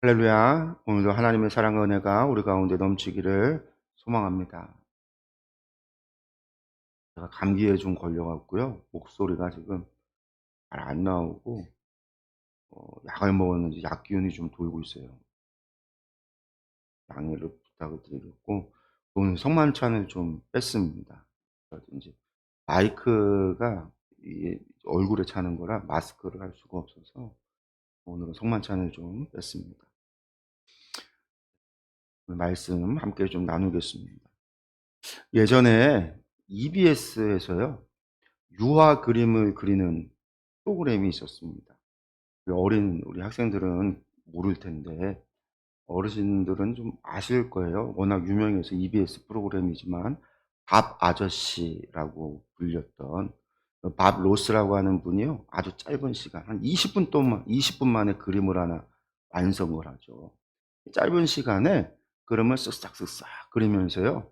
할렐루야. 오늘도 하나님의 사랑과 은혜가 우리 가운데 넘치기를 소망합니다. 제가 감기에 좀 걸려갖고요. 목소리가 지금 잘 안 나오고, 약을 먹었는지 약 기운이 좀 돌고 있어요. 양해를 부탁을 드리겠고, 오늘 성만찬을 좀 뺐습니다. 그래서 이제 마이크가 이 얼굴에 차는 거라 마스크를 할 수가 없어서 오늘은 성만찬을 좀 뺐습니다. 오늘 말씀 함께 좀 나누겠습니다. 예전에 EBS에서요. 유화 그림을 그리는 프로그램이 있었습니다. 어린 우리 학생들은 모를 텐데 어르신들은 좀 아실 거예요. 워낙 유명해서 EBS 프로그램이지만 밥 아저씨라고 불렸던 밥 로스라고 하는 분이요. 아주 짧은 시간 한 20분 동안 20분 만에 그림을 하나 완성을 하죠. 짧은 시간에 그림을 쓱싹쓱싹 그리면서요.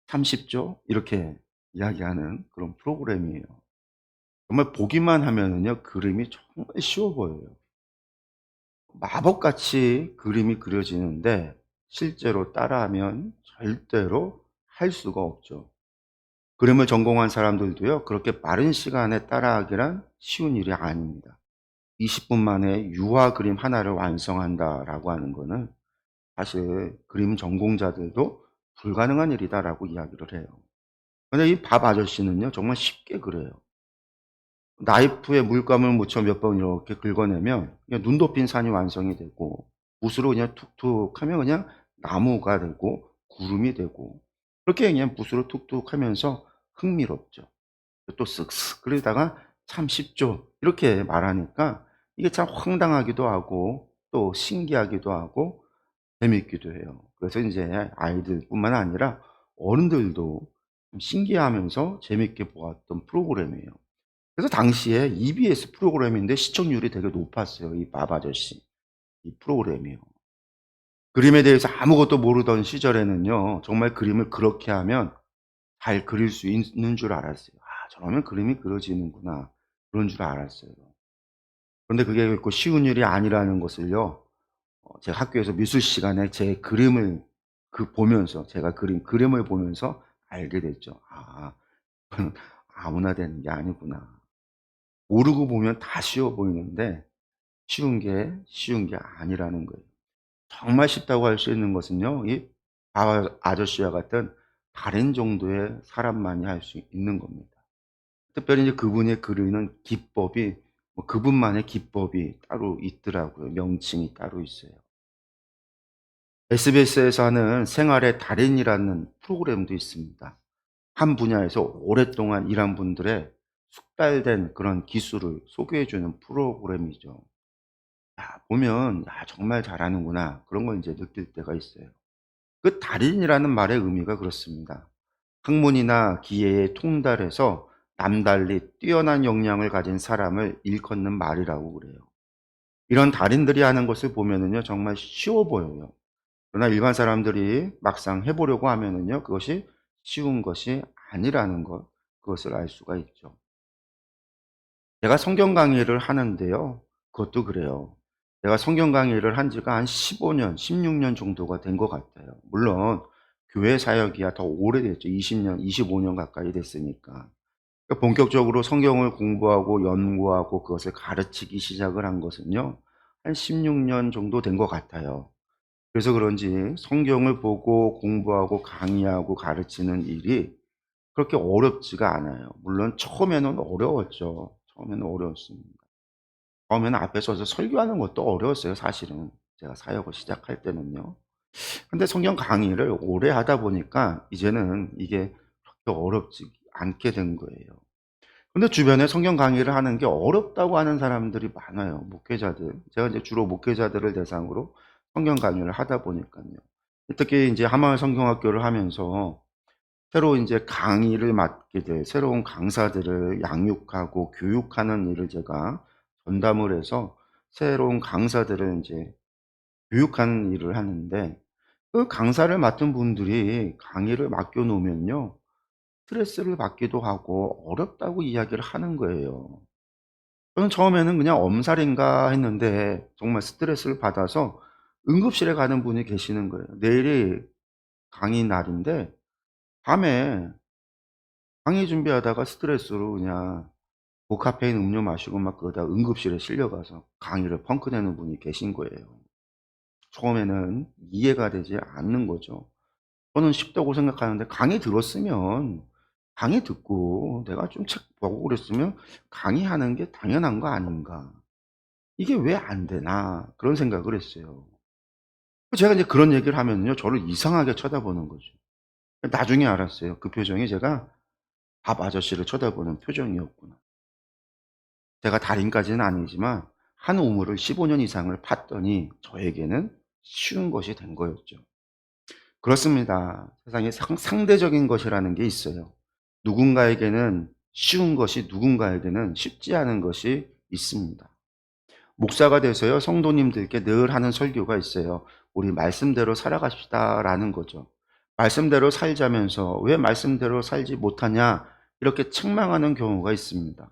30조 이렇게 이야기하는 그런 프로그램이에요. 정말 보기만 하면은요, 그림이 정말 쉬워 보여요. 마법같이 그림이 그려지는데 실제로 따라하면 절대로 할 수가 없죠. 그림을 전공한 사람들도요, 그렇게 빠른 시간에 따라하기란 쉬운 일이 아닙니다. 20분 만에 유화 그림 하나를 완성한다라고 하는 거는 사실 그림 전공자들도 불가능한 일이다라고 이야기를 해요. 근데 이 밥 아저씨는요, 정말 쉽게 그려요. 나이프에 물감을 묻혀 몇 번 이렇게 긁어내면 그냥 눈 덮인 산이 완성이 되고, 붓으로 그냥 툭툭 하면 그냥 나무가 되고 구름이 되고, 그렇게 그냥 붓으로 툭툭 하면서 흥미롭죠. 또 쓱쓱 그리다가 참 쉽죠. 이렇게 말하니까 이게 참 황당하기도 하고 또 신기하기도 하고 재미있기도 해요. 그래서 인제 아이들뿐만 아니라 어른들도 좀 신기해하면서 재미있게 보았던 프로그램이에요. 그래서 당시에 EBS 프로그램인데 시청률이 되게 높았어요. 이 밥 아저씨 이 프로그램이요. 그림에 대해서 아무것도 모르던 시절에는요. 정말 그림을 그렇게 하면 잘 그릴 수 있는 줄 알았어요. '아 저러면 그림이 그려지는구나.' 그런 줄 알았어요. 그런데 그게 결코 쉬운 일이 아니라는 것을요. 제가 학교에서 미술 시간에 제 그림을 보면서 제가 그린 그림을 보면서 알게 됐죠. '아 그건 아무나 되는 게 아니구나.' 모르고 보면 다 쉬워 보이는데 쉬운 게 아니라는 거예요. 정말 쉽다고 할 수 있는 것은요. 이 아저씨와 같은 달인 정도의 사람만이 할 수 있는 겁니다. 특별히 이제 그분이 그리는 기법이 그분만의 기법이 따로 있더라고요. 명칭이 따로 있어요. SBS에서 하는 생활의 달인이라는 프로그램도 있습니다. 한 분야에서 오랫동안 일한 분들의 숙달된 그런 기술을 소개해 주는 프로그램이죠. 보면 '야 정말 잘하는구나.' 그런 걸 인제 느낄 때가 있어요. 그 달인이라는 말의 의미가 그렇습니다. 학문이나 기회에 통달해서 남달리 뛰어난 역량을 가진 사람을 일컫는 말이라고 그래요. 이런 달인들이 하는 것을 보면은요 정말 쉬워 보여요. 그러나 일반 사람들이 막상 해 보려고 하면은요 그것이 쉬운 것이 아니라는 것, 그것을 알 수가 있죠. 제가 성경 강의를 하는데요. 그것도 그래요. 제가 성경 강의를 한 지가 한 15 년, 16년 정도가 된 것 같아요. 물론 교회 사역이야 더 오래됐죠. 20 년, 25년 가까이 됐으니까. 그러니까 본격적으로 성경을 공부하고 연구하고 그것을 가르치기 시작을 한 것은요. 한 16년 정도 된 것 같아요. 그래서 그런지 성경을 보고 공부하고 강의하고 가르치는 일이 그렇게 어렵지가 않아요. 물론 처음에는 어려웠죠. 처음에는 어려웠습니다. 처음에는 앞에 서서 설교하는 것도 어려웠어요 사실은. 제가 사역을 시작할 때는요. 근데 성경 강의를 오래 하다 보니까 이제는 이게 그렇게 어렵지 않게 된 거예요. 근데 주변에 성경 강의를 하는 게 어렵다고 하는 사람들이 많아요, 목회자들. 제가 이제 주로 목회자들을 대상으로 성경 강의를 하다 보니깐요. 특히 인제 한마을 성경학교를 하면서 새로 인제 강의를 맡게 될 새로운 강사들을 양육하고 교육하는 일을 제가 전담을 해서 새로운 강사들을 인제 교육하는 일을 하는데, 그 강사를 맡은 분들이 강의를 맡겨 놓으면요 스트레스를 받기도 하고 어렵다고 이야기를 하는 거예요. 저는 처음에는 그냥 '엄살인가.' 했는데 정말 스트레스를 받아서 응급실에 가는 분이 계시는 거예요. 내일이 강의 날인데 밤에 강의 준비하다가 스트레스로 그냥 고카페인 음료 마시고 막 그러다가 응급실에 실려가서 강의를 펑크 내는 분이 계신 거예요. 처음에는 이해가 되지 않는 거죠. 저는 쉽다고 생각하는데 강의 들었으면 강의 듣고 내가 좀 책 보고 그랬으면 강의하는 게 당연한 거 아닌가. '이게 왜 안 되나.' 그런 생각을 했어요. 제가 인제 그런 얘기를 하면요 저를 이상하게 쳐다보는 거죠. 나중에 알았어요. 그 표정이 제가 밥 아저씨를 쳐다보는 표정이었구나. 제가 달인까지는 아니지만 한 우물을 15년 이상을 팠더니 저에게는 쉬운 것이 된 거였죠. 그렇습니다. 세상에 상대적인 것이라는 게 있어요. 누군가에게는 쉬운 것이 누군가에게는 쉽지 않은 것이 있습니다. 목사가 돼서요 성도님들께 늘 하는 설교가 있어요. "우리 말씀대로 살아갑시다."라는 거죠. 말씀대로 살자면서 "왜 말씀대로 살지 못하냐." 이렇게 책망하는 경우가 있습니다.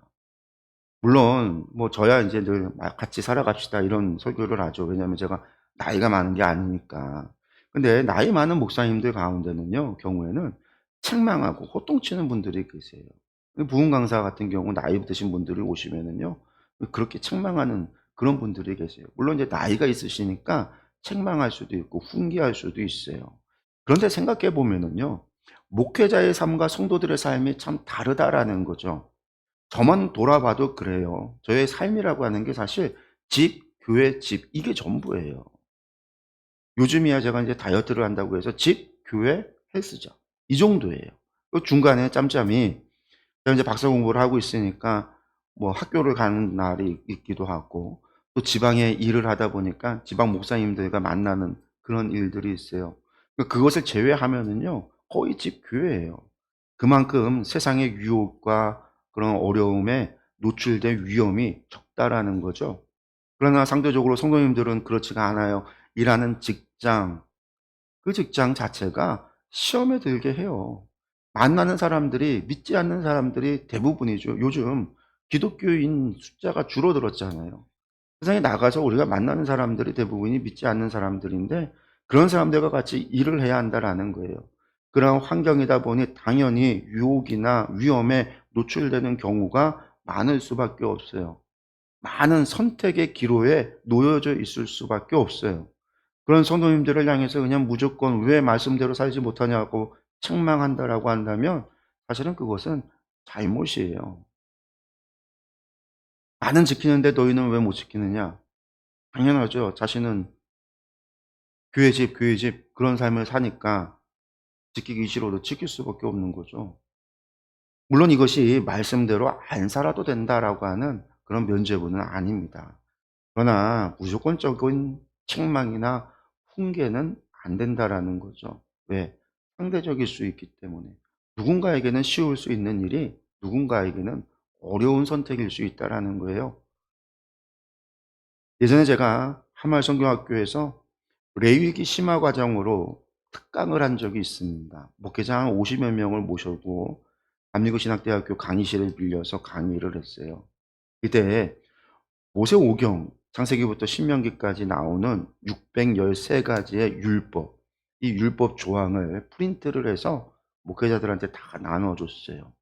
물론 뭐 저야 인제 늘 "같이 살아갑시다." 이런 설교를 하죠. 왜냐하면 제가 나이가 많은 게 아니니까. 근데 나이 많은 목사님들 가운데는요 경우에는 책망하고 호통치는 분들이 계세요. 그 부흥 강사 같은 경우 나이 드신 분들이 오시면은요 그렇게 책망하는 그런 분들이 계세요. 물론 이제 나이가 있으시니까 책망할 수도 있고 훈계할 수도 있어요. 그런데 생각해 보면은요 '목회자의 삶과 성도들의 삶이 참 다르다.'라는 거죠. 저만 돌아봐도 그래요. 저의 삶이라고 하는 게 사실 집, 교회, 집 이게 전부예요. 요즘이야 제가 인제 다이어트를 한다고 해서 집, 교회, 헬스장 이 정도예요. 그 중간에 짬짬이 제가 인제 박사 공부를 하고 있으니까 뭐 학교를 가는 날이 있기도 하고 또 지방에 일을 하다 보니까 지방 목사님들과 만나는 그런 일들이 있어요. 그것을 제외하면은요 거의 집, 교회예요. 그만큼 세상의 유혹과 그런 어려움에 노출될 위험이 적다라는 거죠. 그러나 상대적으로 성도님들은 그렇지가 않아요. 일하는 직장, 그 직장 자체가 시험에 들게 해요. 만나는 사람들이 믿지 않는 사람들이 대부분이죠. 요즘 기독교인 숫자가 줄어들었잖아요. 세상에 나가서 우리가 만나는 사람들이 대부분이 믿지 않는 사람들인데 그런 사람들과 같이 일을 해야 한다라는 거예요. 그런 환경이다 보니 당연히 유혹이나 위험에 노출되는 경우가 많을 수밖에 없어요. 많은 선택의 기로에 놓여져 있을 수밖에 없어요. 그런 성도님들을 향해서 그냥 무조건 "왜 말씀대로 살지 못하냐."고 책망한다라고 한다면 사실은 그것은 잘못이에요. "나는 지키는데 너희는 왜 못 지키느냐?" 당연하죠. 자신은 교회 집 그런 삶을 사니까 지키기 싫어도 지킬 수밖에 없는 거죠. 물론 이것이 '말씀대로 안 살아도 된다.'라고 하는 그런 면죄부는 아닙니다. 그러나 무조건적인 책망이나 훈계는 안 된다라는 거죠. 왜? 상대적일 수 있기 때문에. 누군가에게는 쉬울 수 있는 일이 누군가에게는 어려운 선택일 수 있다라는 거예요. 예전에 제가 한마을성경학교에서 레위기 심화 과정으로 특강을 한 적이 있습니다. 목회자 한 50여 명을 모시고 감리교신학대학교 강의실을 빌려서 강의를 했어요. 이때 모세오경 창세기부터 신명기까지 나오는 613 가지의 율법, 이 율법 조항을 프린트를 해서 목회자들한테 다 나눠 줬어요.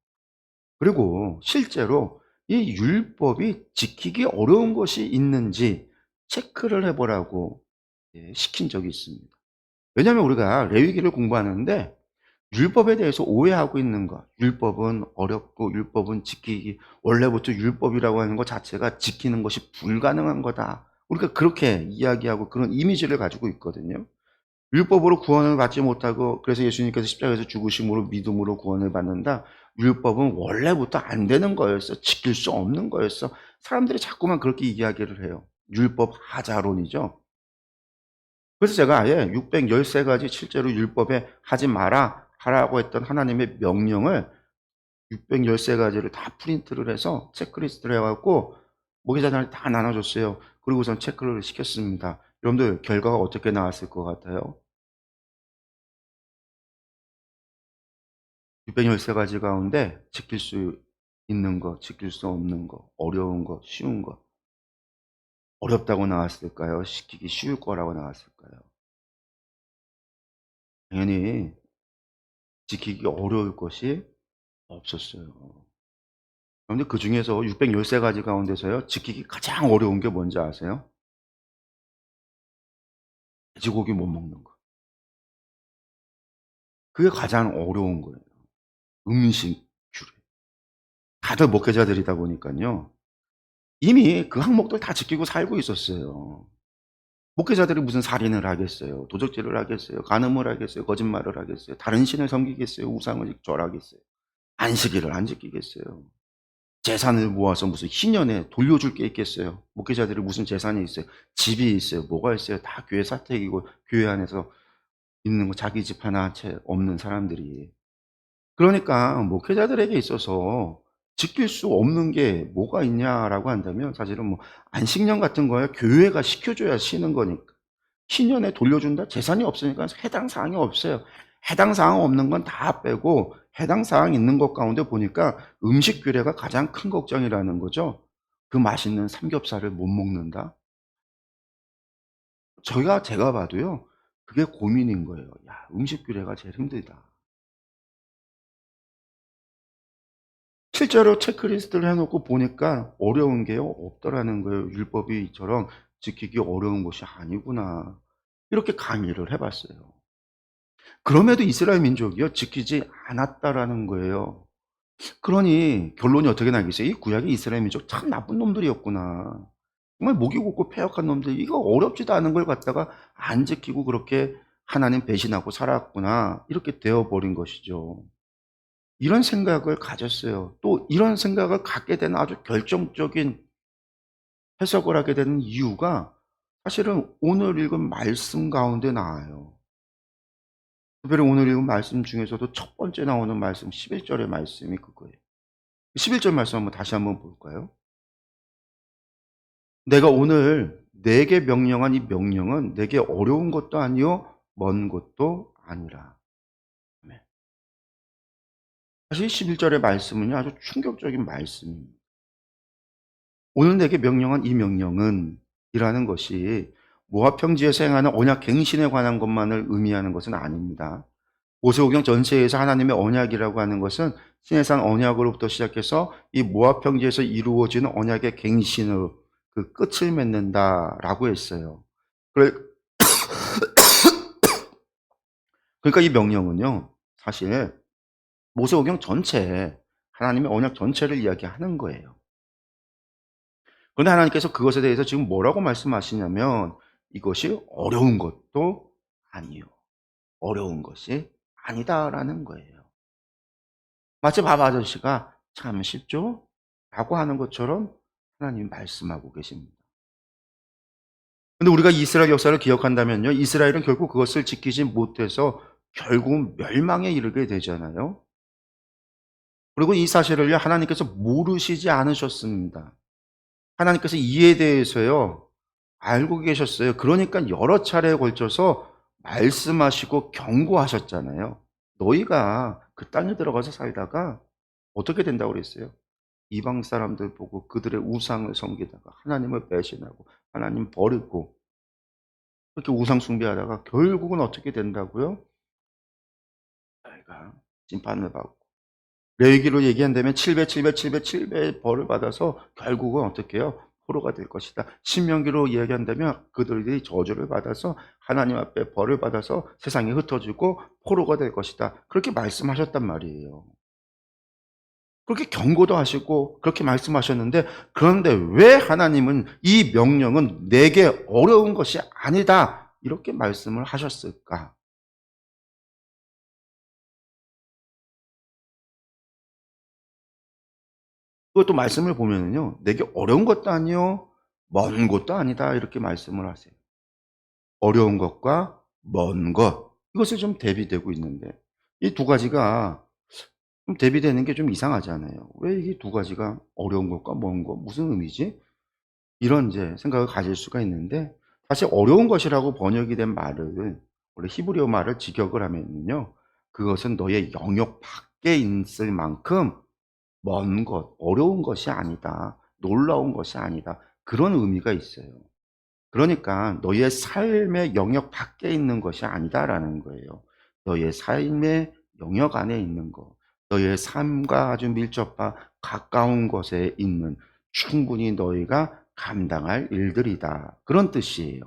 그리고 실제로 이 율법이 지키기 어려운 것이 있는지 체크를 해 보라고 시킨 적이 있습니다. 왜냐하면 우리가 레위기를 공부하는데 율법에 대해서 오해하고 있는 것. 율법은 어렵고 율법은 지키기 원래부터 율법이라고 하는 것 자체가 지키는 것이 불가능한 거다. 우리가 그렇게 이야기하고 그런 이미지를 가지고 있거든요. 율법으로 구원을 받지 못하고 그래서 예수님께서 십자가에서 죽으심으로 믿음으로 구원을 받는다. 율법은 원래부터 안 되는 거였어. 지킬 수 없는 거였어. 사람들이 자꾸만 그렇게 이야기를 해요. 율법 하자론이죠. 그래서 제가 아예 613 가지 실제로 율법에 하지 마라 하라고 했던 하나님의 명령을 613 가지를 다 프린트를 해서 체크리스트를 해 갖고 목회자들한테 다 나눠 줬어요. 그리고선 체크를 시켰습니다. 여러분들 결과가 어떻게 나왔을 것 같아요? 613 가지 가운데 지킬 수 있는 거, 지킬 수 없는 거, 어려운 거, 쉬운 거. 어렵다고 나왔을까요? 시키기 쉬울 거라고 나왔을까요? 당연히 지키기 어려울 것이 없었어요. 그런데 그중에서 613 가지 가운데서요, 지키기 가장 어려운 게 뭔지 아세요? 돼지고기 못 먹는 거. 그게 가장 어려운 거예요. 음식 규례. 다들 목회자들이다 보니깐요. 이미 그 항목들 다 지키고 살고 있었어요. 목회자들이 무슨 살인을 하겠어요. 도적질을 하겠어요. 간음을 하겠어요. 거짓말을 하겠어요. 다른 신을 섬기겠어요. 우상을 절하겠어요. 안식일을 안 지키겠어요. 재산을 모아서 무슨 희년에 돌려줄 게 있겠어요. 목회자들이 무슨 재산이 있어요. 집이 있어요. 뭐가 있어요. 다 교회 사택이고 교회 안에서 있는 거 자기 집 하나 채 없는 사람들이. 그러니까 목회자들에게 있어서 지킬 수 없는 게 뭐가 있냐라고 한다면 사실은 뭐 안식년 같은 거야 교회가 시켜줘야 쉬는 거니까. 신년에 돌려준다? 재산이 없으니까 해당 사항이 없어요. 해당 사항 없는 건 다 빼고 해당 사항 있는 것 가운데 보니까 음식 규례가 가장 큰 걱정이라는 거죠. 그 맛있는 삼겹살을 못 먹는다? 제가 봐도요. 그게 고민인 거예요. 야, 음식 규례가 제일 힘들다. 실제로 체크리스트를 해 놓고 보니까 어려운 게요 없더라는 거예요. 율법이처럼 지키기 어려운 것이 아니구나. 이렇게 강의를 해 봤어요. 그럼에도 이스라엘 민족이요 지키지 않았다라는 거예요. 그러니 결론이 어떻게 나겠어요? 이 구약의 이스라엘 민족 참 나쁜 놈들이었구나. 정말 목이 곧고 패역한 놈들, 이거 어렵지도 않은 걸 갖다가 안 지키고 그렇게 하나님 배신하고 살았구나. 이렇게 되어 버린 것이죠. 이런 생각을 가졌어요. 또 이런 생각을 갖게 되는 아주 결정적인 해석을 하게 되는 이유가 사실은 오늘 읽은 말씀 가운데 나와요. 특별히 오늘 읽은 말씀 중에서도 첫 번째 나오는 말씀 11절의 말씀이 그거예요. 11절 말씀 한번 다시 한번 볼까요? 내가 오늘 내게 명령한 이 명령은 내게 어려운 것도 아니요 먼 것도 아니라. 네. 사실 11절의 말씀은요 아주 충격적인 말씀입니다. 오늘 내게 명령한 이 명령은 이라는 것이 모압 평지에서 행하는 언약 갱신에 관한 것만을 의미하는 것은 아닙니다. 모세오경 전체에서 하나님의 언약이라고 하는 것은 시내산 언약으로부터 시작해서 이 모압 평지에서 이루어지는 언약의 갱신으로 그 끝을 맺는다라고 했어요. 그러니까 이 명령은요, 사실 모세오경 전체, 하나님의 언약 전체를 이야기하는 거예요. 그런데 하나님께서 그것에 대해서 지금 뭐라고 말씀하시냐면 이것이 어려운 것도 아니요. 어려운 것이 아니다라는 거예요. 마치 밥 아저씨가 참 쉽죠? 라고 하는 것처럼 하나님이 말씀하고 계십니다. 근데 우리가 이스라엘 역사를 기억한다면요. 이스라엘은 결국 그것을 지키지 못해서 결국 멸망에 이르게 되잖아요. 그리고 이 사실을요. 하나님께서 모르시지 않으셨습니다. 하나님께서 이에 대해서요. 알고 계셨어요. 그러니까 여러 차례에 걸쳐서 말씀하시고 경고하셨잖아요. 너희가 그 땅에 들어가서 살다가 어떻게 된다고 그랬어요? 이방 사람들 보고 그들의 우상을 섬기다가 하나님을 배신하고 하나님 버리고 그렇게 우상 숭배하다가 결국은 어떻게 된다고요? 너희가 심판을 받고 레위기로 얘기한다면 7배, 7배, 7배, 7배의 벌을 받아서 결국은 어떻게 해요? 포로가 될 것이다. 신명기로 이야기한다면 그들이 저주를 받아서 하나님 앞에 벌을 받아서 세상에 흩어지고 포로가 될 것이다. 그렇게 말씀하셨단 말이에요. 그렇게 경고도 하시고 그렇게 말씀하셨는데 그런데 왜 하나님은 이 명령은 내게 어려운 것이 아니다. 이렇게 말씀을 하셨을까? 그것도 말씀을 보면은요. 내게 어려운 것도 아니요. 먼 것도 아니다. 이렇게 말씀을 하세요. 어려운 것과 먼 것. 이것이 좀 대비되고 있는데 이 두 가지가 좀 대비되는 게 좀 이상하잖아요. 왜 이게 두 가지가 어려운 것과 먼 것 무슨 의미지? 이런 이제 생각을 가질 수가 있는데 사실 어려운 것이라고 번역이 된 말을 원래 히브리어 말을 직역을 하면요. 그것은 너의 영역 밖에 있을 만큼 먼 것, 어려운 것이 아니다. 놀라운 것이 아니다. 그런 의미가 있어요. 그러니까 너의 삶의 영역 밖에 있는 것이 아니다라는 거예요. 너의 삶의 영역 안에 있는 것, 너의 삶과 아주 밀접한 가까운 곳에 있는 충분히 너희가 감당할 일들이다. 그런 뜻이에요.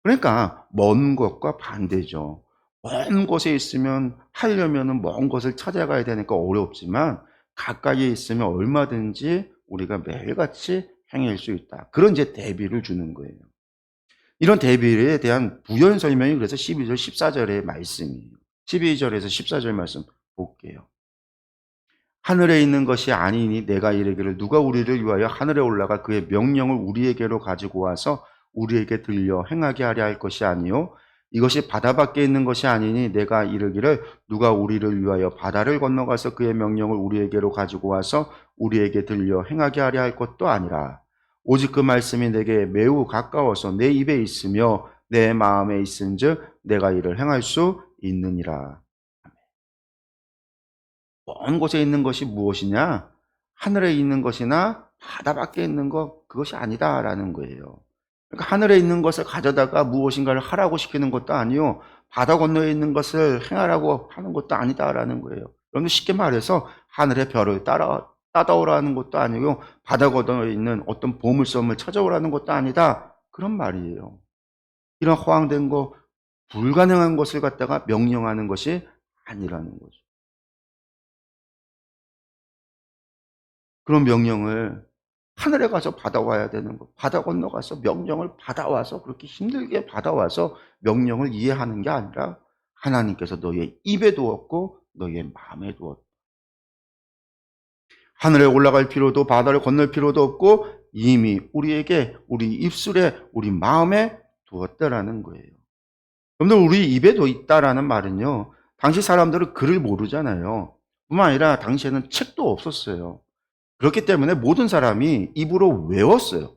그러니까 먼 것과 반대죠. 먼 곳에 있으면 하려면은 먼 곳을 찾아가야 되니까 어렵지만 가까이에 있으면 얼마든지 우리가 매일같이 행할 수 있다. 그런 이제 대비를 주는 거예요. 이런 대비에 대한 부연 설명이 그래서 12절, 14절의 말씀이에요. 12절에서 14절 말씀 볼게요. 하늘에 있는 것이 아니니 내가 이르기를 누가 우리를 위하여 하늘에 올라가 그의 명령을 우리에게로 가지고 와서 우리에게 들려 행하게 하려 할 것이 아니요 이것이 바다 밖에 있는 것이 아니니 내가 이르기를 누가 우리를 위하여 바다를 건너가서 그의 명령을 우리에게로 가지고 와서 우리에게 들려 행하게 하려 할 것도 아니라 오직 그 말씀이 내게 매우 가까워서 내 입에 있으며 내 마음에 있은즉 내가 이를 행할 수 있느니라. 먼 곳에 있는 것이 무엇이냐? 하늘에 있는 것이나 바다 밖에 있는 것, 그것이 아니다라는 거예요. 그러니까 하늘에 있는 것을 가져다가 무엇인가를 하라고 시키는 것도 아니요. 바다 건너에 있는 것을 행하라고 하는 것도 아니다라는 거예요. 여러분 쉽게 말해서 하늘의 별을 따라오라는 것도 아니고 바다 건너에 있는 어떤 보물섬을 찾아오라는 것도 아니다. 그런 말이에요. 이런 허황된 거, 불가능한 것을 갖다가 명령하는 것이 아니라는 거죠. 그런 명령을 하늘에 가서 받아와야 되는 거. 바다 건너가서 명령을 받아와서 그렇게 힘들게 받아와서 명령을 이해하는 게 아니라 하나님께서 너의 입에 두었고 너의 마음에 두었다. 하늘에 올라갈 필요도 바다를 건널 필요도 없고 이미 우리에게 우리 입술에 우리 마음에 두었다라는 거예요. 여러분들 우리 입에도 있다라는 말은요. 당시 사람들은 글을 모르잖아요. 뿐만 아니라 당시에는 책도 없었어요. 그렇기 때문에 모든 사람이 입으로 외웠어요.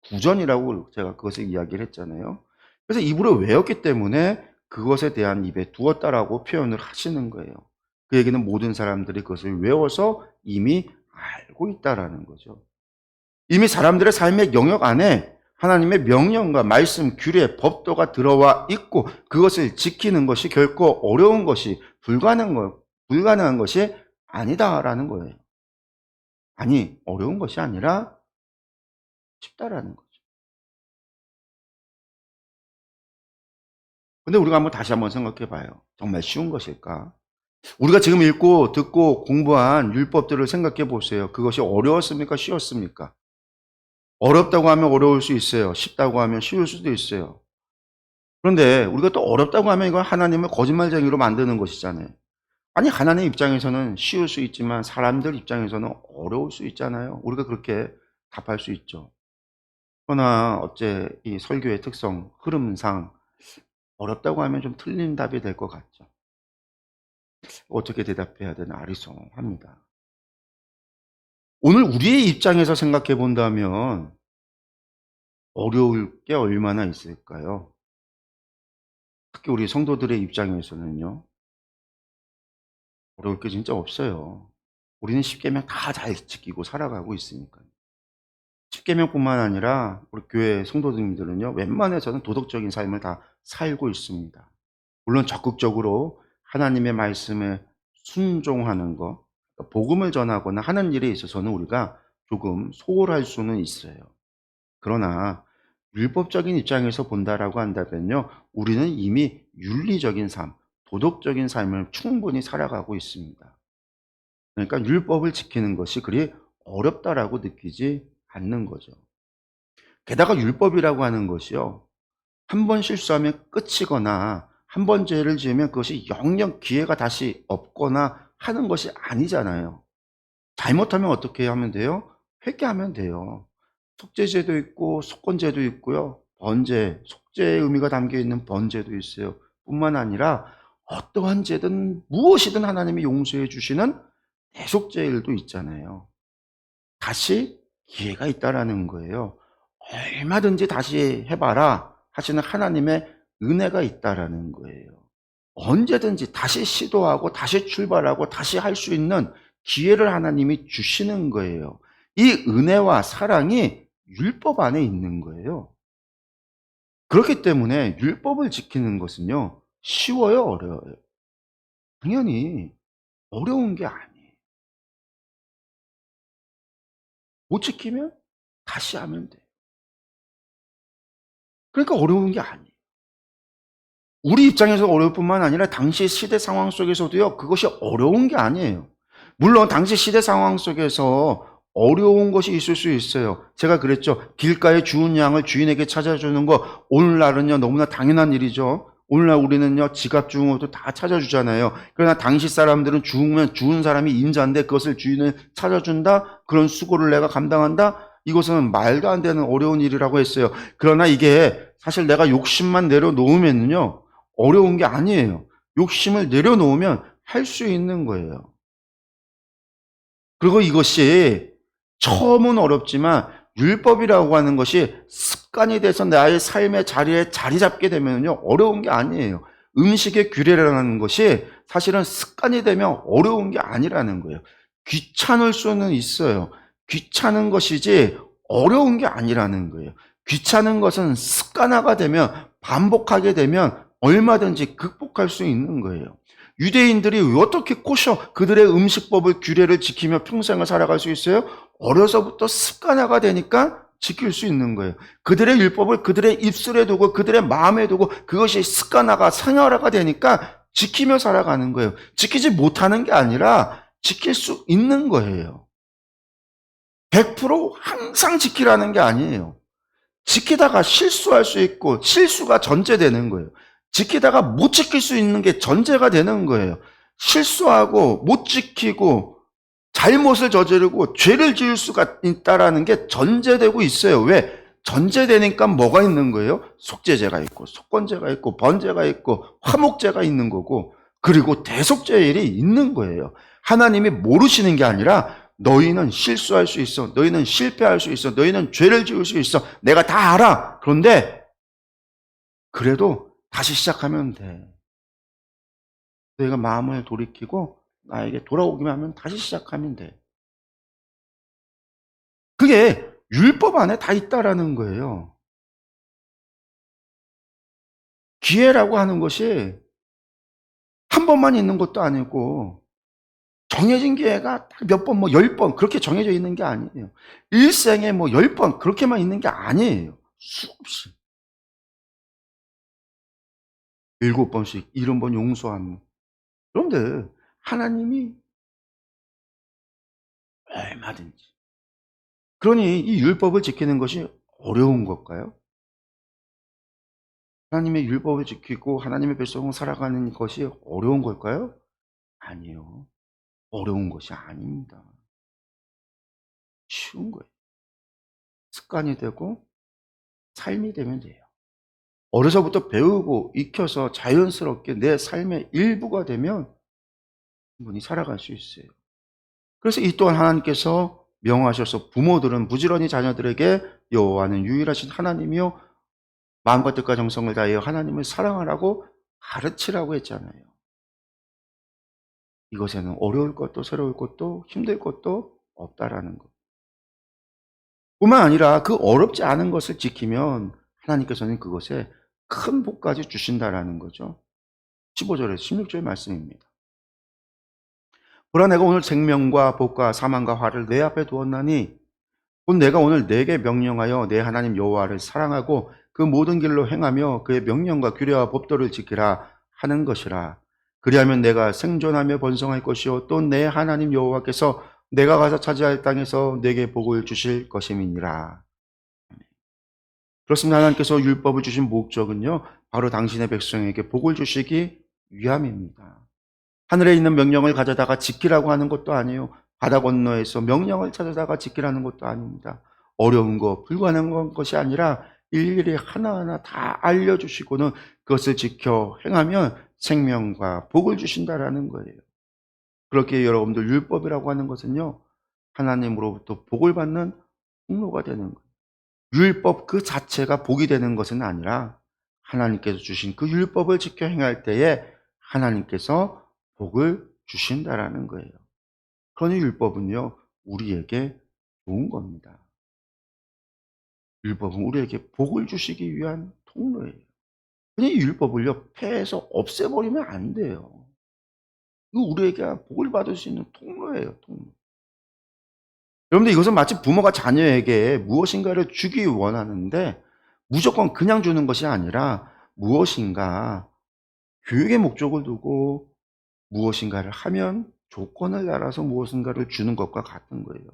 구전이라고 제가 그것을 이야기를 했잖아요. 그래서 입으로 외웠기 때문에 그것에 대한 입에 두었다라고 표현을 하시는 거예요. 그 얘기는 모든 사람들이 그것을 외워서 이미 알고 있다라는 거죠. 이미 사람들의 삶의 영역 안에 하나님의 명령과 말씀, 규례, 법도가 들어와 있고 그것을 지키는 것이 결코 어려운 것이 불가능한 것이 아니다라는 거예요. 아니, 어려운 것이 아니라 쉽다라는 거죠. 근데 우리가 다시 한번 생각해 봐요. 정말 쉬운 것일까? 우리가 지금 읽고 듣고 공부한 율법들을 생각해 보세요. 그것이 어려웠습니까? 쉬웠습니까? 어렵다고 하면 어려울 수 있어요. 쉽다고 하면 쉬울 수도 있어요. 그런데 우리가 또 어렵다고 하면 이건 하나님을 거짓말쟁이로 만드는 것이잖아요. 아니, 하나님 입장에서는 쉬울 수 있지만 사람들 입장에서는 어려울 수 있잖아요. 우리가 그렇게 답할 수 있죠. 그러나 어째 이 설교의 특성, 흐름상 어렵다고 하면 좀 틀린 답이 될 것 같죠. 어떻게 대답해야 되나 아리송합니다. 오늘 우리의 입장에서 생각해 본다면 어려울 게 얼마나 있을까요? 특히 우리 성도들의 입장에서는요. 어려울 게 진짜 없어요. 우리는 십계명 다 잘 지키고 살아가고 있으니까요. 십계명뿐만 아니라 우리 교회 성도님들은요. 웬만해서는 도덕적인 삶을 다 살고 있습니다. 물론 적극적으로 하나님의 말씀에 순종하는 것, 복음을 전하거나 하는 일에 있어서는 우리가 조금 소홀할 수는 있어요. 그러나 율법적인 입장에서 본다라고 한다면요, 우리는 이미 윤리적인 삶, 도덕적인 삶을 충분히 살아가고 있습니다. 그러니까 율법을 지키는 것이 그리 어렵다라고 느끼지 않는 거죠. 게다가 율법이라고 하는 것이요, 한 번 실수하면 끝이거나 한 번 죄를 지으면 그것이 영영 기회가 다시 없거나 하는 것이 아니잖아요. 잘못하면 어떻게 하면 돼요? 회개하면 돼요. 속죄죄도 있고 속건죄도 있고요. 번제, 속죄의 의미가 담겨 있는 번제도 있어요. 뿐만 아니라 어떠한 죄든 무엇이든 하나님이 용서해 주시는 대속죄일도 있잖아요. 다시 기회가 있다라는 거예요. 얼마든지 다시 해봐라 하시는 하나님의 은혜가 있다라는 거예요. 언제든지 다시 시도하고 다시 출발하고 다시 할 수 있는 기회를 하나님이 주시는 거예요. 이 은혜와 사랑이 율법 안에 있는 거예요. 그렇기 때문에 율법을 지키는 것은요, 쉬워요, 어려워요? 당연히 어려운 게 아니에요. 못 지키면 다시 하면 돼요. 그러니까 어려운 게 아니에요. 우리 입장에서 어려울 뿐만 아니라 당시 시대 상황 속에서도요, 그것이 어려운 게 아니에요. 물론 당시 시대 상황 속에서 어려운 것이 있을 수 있어요. 제가 그랬죠. 길가에 죽은 양을 주인에게 찾아주는 거 오늘날은요 너무나 당연한 일이죠. 오늘날 우리는요 지갑 죽은 것도 다 찾아주잖아요. 그러나 당시 사람들은 죽으면 죽은 사람이 인자인데 그것을 주인은 찾아준다? 그런 수고를 내가 감당한다? 이것은 말도 안 되는 어려운 일이라고 했어요. 그러나 이게 사실 내가 욕심만 내려놓으면요 어려운 게 아니에요. 욕심을 내려놓으면 할 수 있는 거예요. 그리고 이것이 처음은 어렵지만 율법이라고 하는 것이 습관이 돼서 나의 삶의 자리에 자리 잡게 되면요 어려운 게 아니에요. 음식의 규례라는 것이 사실은 습관이 되면 어려운 게 아니라는 거예요. 귀찮을 수는 있어요. 귀찮은 것이지 어려운 게 아니라는 거예요. 귀찮은 것은 습관화가 되면 반복하게 되면 얼마든지 극복할 수 있는 거예요. 유대인들이 어떻게 꼬셔 그들의 음식법을 규례를 지키며 평생을 살아갈 수 있어요? 어려서부터 습관화가 되니까 지킬 수 있는 거예요. 그들의 율법을 그들의 입술에 두고 그들의 마음에 두고 그것이 습관화가 생활화가 되니까 지키며 살아가는 거예요. 지키지 못하는 게 아니라 지킬 수 있는 거예요. 100% 항상 지키라는 게 아니에요. 지키다가 실수할 수 있고 실수가 전제되는 거예요. 지키다가 못 지킬 수 있는 게 전제가 되는 거예요. 실수하고 못 지키고 잘못을 저지르고 죄를 지을 수가 있다라는 게 전제되고 있어요. 왜? 전제되니까 뭐가 있는 거예요? 속죄제가 있고 속건제가 있고 번제가 있고 화목제가 있는 거고 그리고 대속죄일이 있는 거예요. 하나님이 모르시는 게 아니라 너희는 실수할 수 있어. 너희는 실패할 수 있어. 너희는 죄를 지을 수 있어. 내가 다 알아. 그런데 그래도 다시 시작하면 돼. 너희가 마음을 돌이키고 나에게 돌아오기만 하면 다시 시작하면 돼. 그게 율법 안에 다 있다라는 거예요. 기회라고 하는 것이 한 번만 있는 것도 아니고 정해진 기회가 몇 번, 뭐 10번 그렇게 정해져 있는 게 아니에요. 일생에 뭐 10번 그렇게만 있는 게 아니에요. 수없이. 7번씩 70번 용서하는. 그런데 하나님이 얼마든지. 그러니 이 율법을 지키는 것이 어려운 걸까요? 하나님의 율법을 지키고 하나님의 백성을 살아가는 것이 어려운 걸까요? 아니요. 어려운 것이 아닙니다. 쉬운 거예요. 습관이 되고 삶이 되면 돼요. 어려서부터 배우고 익혀서 자연스럽게 내 삶의 일부가 되면 충분히 살아갈 수 있어요. 그래서 이 또한 하나님께서 명하셔서 부모들은 부지런히 자녀들에게 여호와는 유일하신 하나님이요 마음과 뜻과 정성을 다하여 하나님을 사랑하라고 가르치라고 했잖아요. 이것에는 어려울 것도 새로울 것도 힘들 것도 없다라는 것. 뿐만 아니라 그 어렵지 않은 것을 지키면 하나님께서는 그것에 큰 복까지 주신다라는 거죠. 15절에서 16절 말씀입니다. 보라 내가 오늘 생명과 복과 사망과 화를 내 앞에 두었나니 곧 내가 오늘 내게 명령하여 내 하나님 여호와를 사랑하고 그 모든 길로 행하며 그의 명령과 규례와 법도를 지키라 하는 것이라. 그리하면 내가 생존하며 번성할 것이요 또 내 하나님 여호와께서 내가 가서 차지할 땅에서 내게 복을 주실 것임이니라. 그렇습니다. 하나님께서 율법을 주신 목적은요 바로 당신의 백성에게 복을 주시기 위함입니다. 하늘에 있는 명령을 가져다가 지키라고 하는 것도 아니에요. 바다 건너에서 명령을 찾아다가 지키라는 것도 아닙니다. 어려운 거, 불가능한 것이 아니라 일일이 하나하나 다 알려주시고는 그것을 지켜 행하면 생명과 복을 주신다라는 거예요. 그렇게 여러분들 율법이라고 하는 것은요, 하나님으로부터 복을 받는 통로가 되는 거예요. 율법 그 자체가 복이 되는 것은 아니라 하나님께서 주신 그 율법을 지켜 행할 때에 하나님께서 복을 주신다라는 거예요. 그러니 율법은요, 우리에게 좋은 겁니다. 율법은 우리에게 복을 주시기 위한 통로예요. 그냥 이 율법을요, 폐해서 없애버리면 안 돼요. 이거 우리에게 복을 받을 수 있는 통로예요, 통로. 여러분들 이것은 마치 부모가 자녀에게 무엇인가를 주기 원하는데 무조건 그냥 주는 것이 아니라 무엇인가 교육의 목적을 두고 무엇인가를 하면 조건을 따라서 무엇인가를 주는 것과 같은 거예요.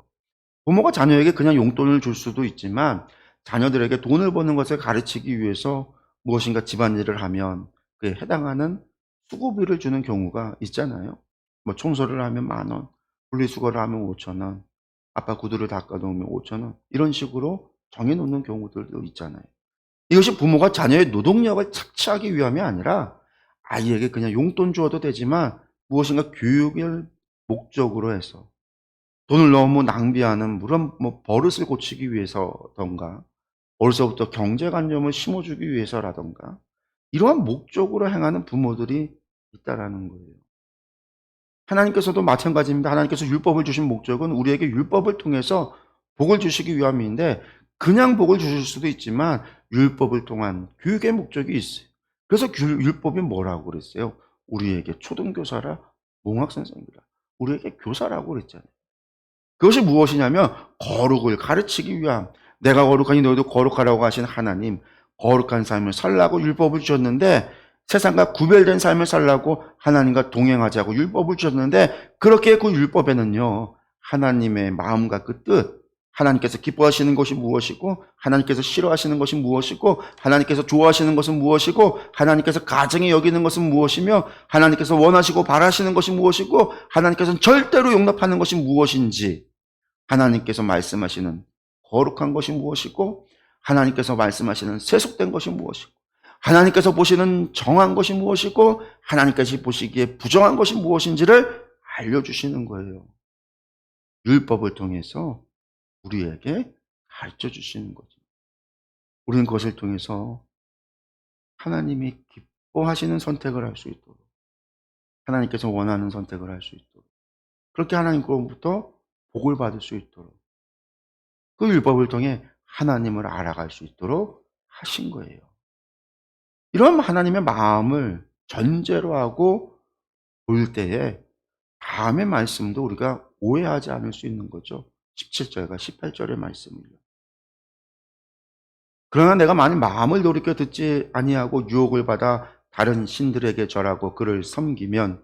부모가 자녀에게 그냥 용돈을 줄 수도 있지만 자녀들에게 돈을 버는 것을 가르치기 위해서 무엇인가 집안일을 하면 그에 해당하는 수고비를 주는 경우가 있잖아요. 뭐 청소를 하면 10,000원, 분리수거를 하면 5,000원, 아빠 구두를 닦아 놓으면 5,000원, 이런 식으로 정해 놓는 경우들도 있잖아요. 이것이 부모가 자녀의 노동력을 착취하기 위함이 아니라 아이에게 그냥 용돈 주어도 되지만 무엇인가 교육을 목적으로 해서 돈을 너무 낭비하는, 물론 뭐 버릇을 고치기 위해서던가 어려서부터 경제관념을 심어주기 위해서라던가 이러한 목적으로 행하는 부모들이 있다라는 거예요. 하나님께서도 마찬가지입니다. 하나님께서 율법을 주신 목적은 우리에게 율법을 통해서 복을 주시기 위함인데 그냥 복을 주실 수도 있지만 율법을 통한 교육의 목적이 있어요. 그래서 율법이 뭐라고 그랬어요? 우리에게 초등교사라, 몽학선생이라, 우리에게 교사라고 그랬잖아요. 그것이 무엇이냐면 거룩을 가르치기 위함. 내가 거룩하니 너희도 거룩하라고 하신 하나님, 거룩한 삶을 살라고 율법을 주셨는데 세상과 구별된 삶을 살라고 하나님과 동행하자고 율법을 주셨는데 그렇게 그 율법에는요, 하나님의 마음과 그 뜻, 하나님께서 기뻐하시는 것이 무엇이고 하나님께서 싫어하시는 것이 무엇이고 하나님께서 좋아하시는 것은 무엇이고 하나님께서 가증히 여기는 것은 무엇이며 하나님께서 원하시고 바라시는 것이 무엇이고 하나님께서는 절대로 용납하는 것이 무엇인지, 하나님께서 말씀하시는 거룩한 것이 무엇이고 하나님께서 말씀하시는 세속된 것이 무엇이고 하나님께서 보시는 정한 것이 무엇이고 하나님께서 보시기에 부정한 것이 무엇인지를 알려주시는 거예요. 율법을 통해서 우리에게 가르쳐 주시는 거죠. 우리는 그것을 통해서 하나님이 기뻐하시는 선택을 할 수 있도록, 하나님께서 원하는 선택을 할 수 있도록, 그렇게 하나님으로부터 복을 받을 수 있도록 그 율법을 통해 하나님을 알아갈 수 있도록 하신 거예요. 이런 하나님의 마음을 전제로 하고 볼 때에 다음의 말씀도 우리가 오해하지 않을 수 있는 거죠. 17절과 18절의 말씀을요. 그러나 내가 만일 마음을 돌이켜 듣지 아니하고 유혹을 받아 다른 신들에게 절하고 그를 섬기면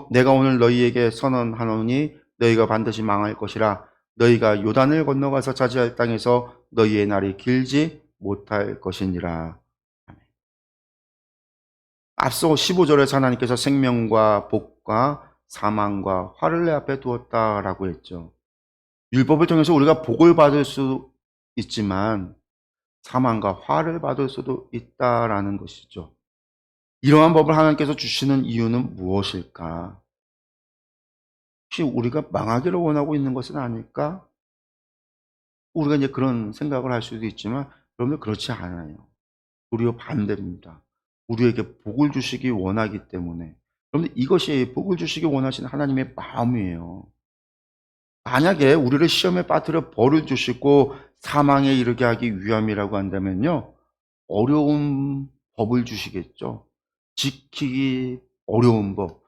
내가 오늘 너희에게 선언하노니 너희가 반드시 망할 것이라. 너희가 요단을 건너가서 차지할 땅에서 너희의 날이 길지 못할 것이니라. 앞서 15절에서 하나님께서 생명과 복과 사망과 화를 내 앞에 두었다라고 했죠. 율법을 통해서 우리가 복을 받을 수 있지만 사망과 화를 받을 수도 있다라는 것이죠. 이러한 법을 하나님께서 주시는 이유는 무엇일까? 혹시 우리가 망하기를 원하고 있는 것은 아닐까? 우리가 이제 그런 생각을 할 수도 있지만 여러분들 그렇지 않아요. 도리어 반대입니다. 우리에게 복을 주시기 원하기 때문에. 여러분들 이것이 복을 주시기 원하시는 하나님의 마음이에요. 만약에 우리를 시험에 빠뜨려 벌을 주시고 사망에 이르게 하기 위함이라고 한다면요, 어려운 법을 주시겠죠. 지키기 어려운 법,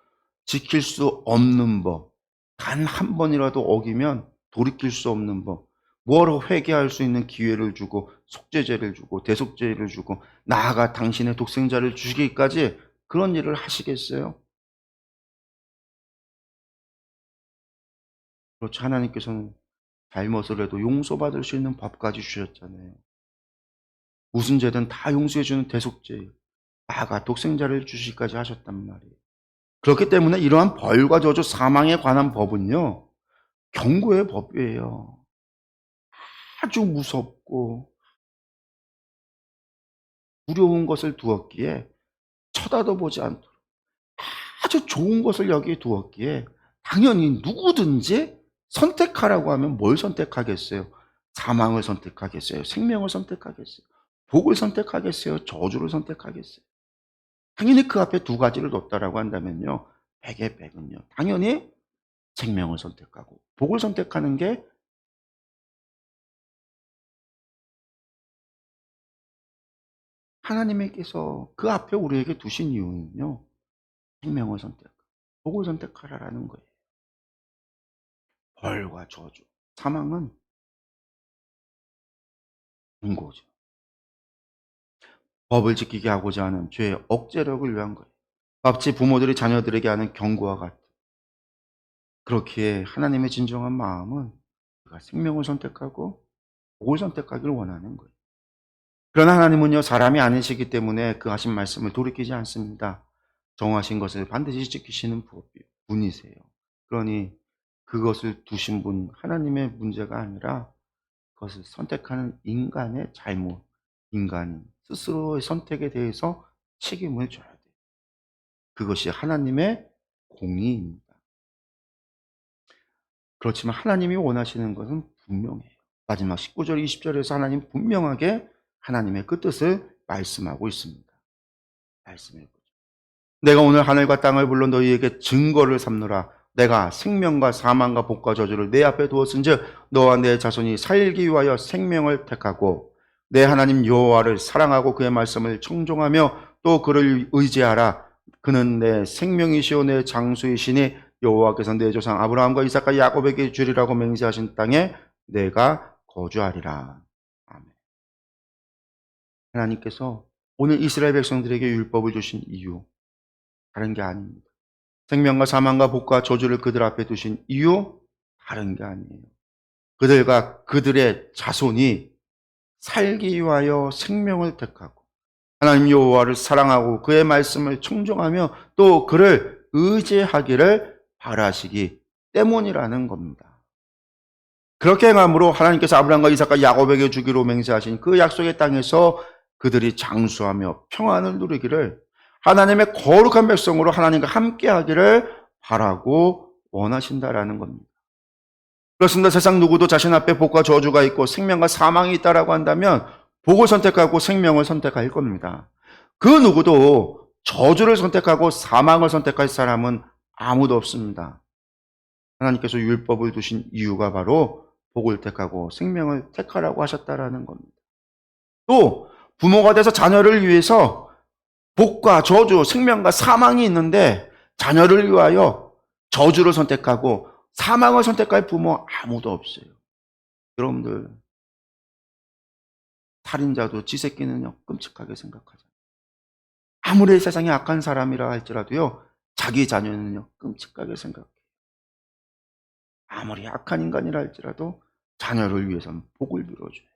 지킬 수 없는 법, 단 한 번이라도 어기면 돌이킬 수 없는 법, 뭐하러 회개할 수 있는 기회를 주고 속죄제를 주고 대속죄를 주고 나아가 당신의 독생자를 주시기까지 그런 일을 하시겠어요? 그렇죠. 하나님께서는 잘못을 해도 용서받을 수 있는 법까지 주셨잖아요. 무슨 죄든 다 용서해 주는 대속죄, 나아가 독생자를 주시기까지 하셨단 말이에요. 그렇기 때문에 이러한 벌과 저주, 사망에 관한 법은요, 경고의 법이에요. 아주 무섭고 두려운 것을 두었기에 쳐다도 보지 않도록 아주 좋은 것을 여기에 두었기에 당연히 누구든지 선택하라고 하면 뭘 선택하겠어요? 사망을 선택하겠어요? 생명을 선택하겠어요? 복을 선택하겠어요? 저주를 선택하겠어요? 당연히 그 앞에 두 가지를 뒀다라고 한다면요, 100의 100은요, 당연히 생명을 선택하고 복을 선택하는 게 하나님께서 그 앞에 우리에게 두신 이유는요, 생명을 선택, 복을 선택하라라는 거예요. 벌과 저주, 사망은 공고죠. 법을 지키게 하고자 하는 죄의 억제력을 위한 거예요. 마치 부모들이 자녀들에게 하는 경고와 같은, 그렇기에 하나님의 진정한 마음은 우리가 생명을 선택하고 복을 선택하기를 원하는 거예요. 그러나 하나님은요, 사람이 아니시기 때문에 그 하신 말씀을 돌이키지 않습니다. 정하신 것을 반드시 지키시는 분이세요. 그러니 그것을 두신 분, 하나님의 문제가 아니라 그것을 선택하는 인간의 잘못, 인간 스스로의 선택에 대해서 책임을 져야 돼요. 그것이 하나님의 공의입니다. 그렇지만 하나님이 원하시는 것은 분명해요. 마지막 19절, 20절에서 하나님 분명하게 하나님의 그 뜻을 말씀하고 있습니다. 말씀해 보죠. 내가 오늘 하늘과 땅을 불러 너희에게 증거를 삼노라. 내가 생명과 사망과 복과 저주를 내 앞에 두었은즉 너와 내 자손이 살기 위하여 생명을 택하고 내 하나님 여호와를 사랑하고 그의 말씀을 청종하며 또 그를 의지하라. 그는 내 생명이시오 내 장수이시니 여호와께서 내 조상 아브라함과 이삭과 야곱에게 주리라고 맹세하신 땅에 내가 거주하리라. 아멘. 하나님께서 오늘 이스라엘 백성들에게 율법을 주신 이유, 다른 게 아닙니다. 생명과 사망과 복과 저주를 그들 앞에 두신 이유, 다른 게 아니에요. 그들과 그들의 자손이 살기 위하여 생명을 택하고 하나님 여호와를 사랑하고 그의 말씀을 청종하며 또 그를 의지하기를 바라시기 때문이라는 겁니다. 그렇게 행함으로 하나님께서 아브라함과 이삭과 야곱에게 주기로 맹세하신 그 약속의 땅에서 그들이 장수하며 평안을 누리기를, 하나님의 거룩한 백성으로 하나님과 함께하기를 바라고 원하신다라는 겁니다. 그렇습니다. 세상 누구도 자신 앞에 복과 저주가 있고 생명과 사망이 있다라고 한다면 복을 선택하고 생명을 선택할 겁니다. 그 누구도 저주를 선택하고 사망을 선택할 사람은 아무도 없습니다. 하나님께서 율법을 두신 이유가 바로 복을 택하고 생명을 택하라고 하셨다라는 겁니다. 또 부모가 돼서 자녀를 위해서 복과 저주, 생명과 사망이 있는데 자녀를 위하여 저주를 선택하고 사망을 선택할 부모 아무도 없어요. 여러분들, 살인자도 지 새끼는요 끔찍하게 생각하잖아요. 아무리 세상에 악한 사람이라 할지라도요 자기 자녀는요 끔찍하게 생각해요. 아무리 악한 인간이라 할지라도 자녀를 위해서는 복을 빌어줘요.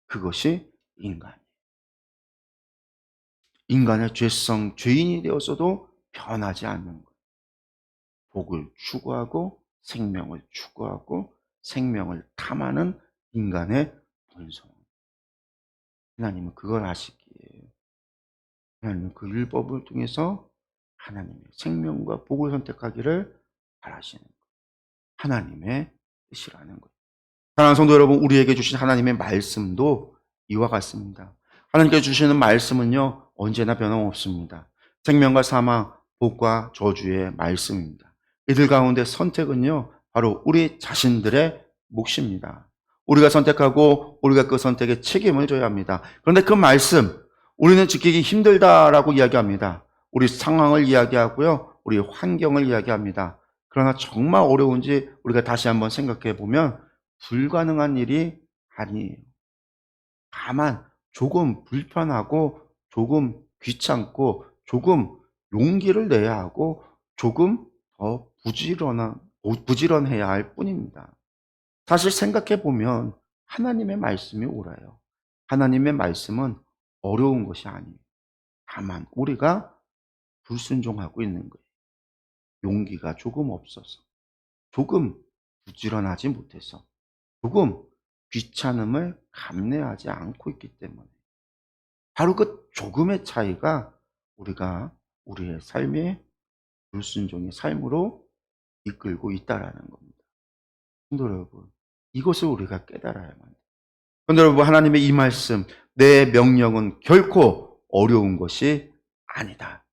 그것이 인간이에요. 인간의 죄성, 죄인이 되었어도 변하지 않는 거예요. 복을 추구하고 생명을 추구하고 생명을 탐하는 인간의 본성. 하나님은 그걸 아시기에 하나님은 그 율법을 통해서 하나님의 생명과 복을 선택하기를 바라시는 거예요. 하나님의 뜻이라는 거예요. 사랑하는 성도 여러분, 우리에게 주신 하나님의 말씀도 이와 같습니다. 하나님께서 주시는 말씀은요 언제나 변함없습니다. 생명과 사망, 복과 저주의 말씀입니다. 이들 가운데 선택은요 바로 우리 자신들의 몫입니다. 우리가 선택하고 우리가 그 선택에 책임을 져야 합니다. 그런데 그 말씀 우리는 지키기 힘들다라고 이야기합니다. 우리 상황을 이야기하고요 우리 환경을 이야기합니다. 그러나 정말 어려운지 우리가 다시 한번 생각해 보면 불가능한 일이 아니에요. 다만 조금 불편하고 조금 귀찮고 조금 용기를 내야 하고 조금 더 부지런해야 할 뿐입니다. 사실 생각해 보면 하나님의 말씀이 옳아요. 하나님의 말씀은 어려운 것이 아니에요. 다만 우리가 불순종하고 있는 거예요. 용기가 조금 없어서, 조금 부지런하지 못해서, 조금 귀찮음을 감내하지 않고 있기 때문에 바로 그 조금의 차이가 우리가 우리의 삶의 불순종의 삶으로 이끌고 있다라는 겁니다. 성도 여러분, 이것을 우리가 깨달아야만 해요. 성도 여러분, 하나님의 이 말씀, 내 명령은 결코 어려운 것이 아니다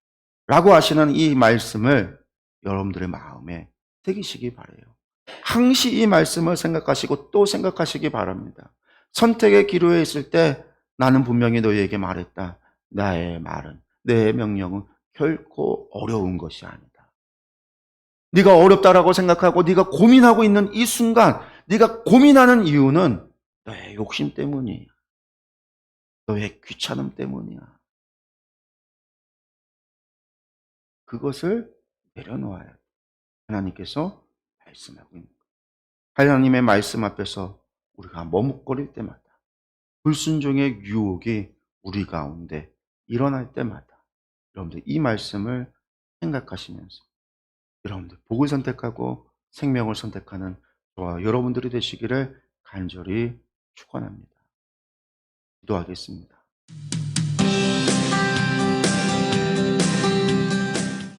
라고 하시는 이 말씀을 여러분들의 마음에 새기시기 바라요. 항시 이 말씀을 생각하시고 또 생각하시기 바랍니다. 선택의 기로에 있을 때 나는 분명히 너희에게 말했다. 나의 말은, 내 명령은 결코 어려운 것이 아니다. 네가 어렵다라고 생각하고 네가 고민하고 있는 이 순간, 네가 고민하는 이유는 너의 욕심 때문이야. 너의 귀찮음 때문이야. 그것을 내려놓아야 돼. 하나님께서 말씀하고 있는 거예요. 하나님의 말씀 앞에서 우리가 머뭇거릴 때마다, 불순종의 유혹이 우리 가운데 일어날 때마다 여러분들 이 말씀을 생각하시면서 여러분들 복을 선택하고 생명을 선택하는 저와 여러분들이 되시기를 간절히 축원합니다. 기도하겠습니다.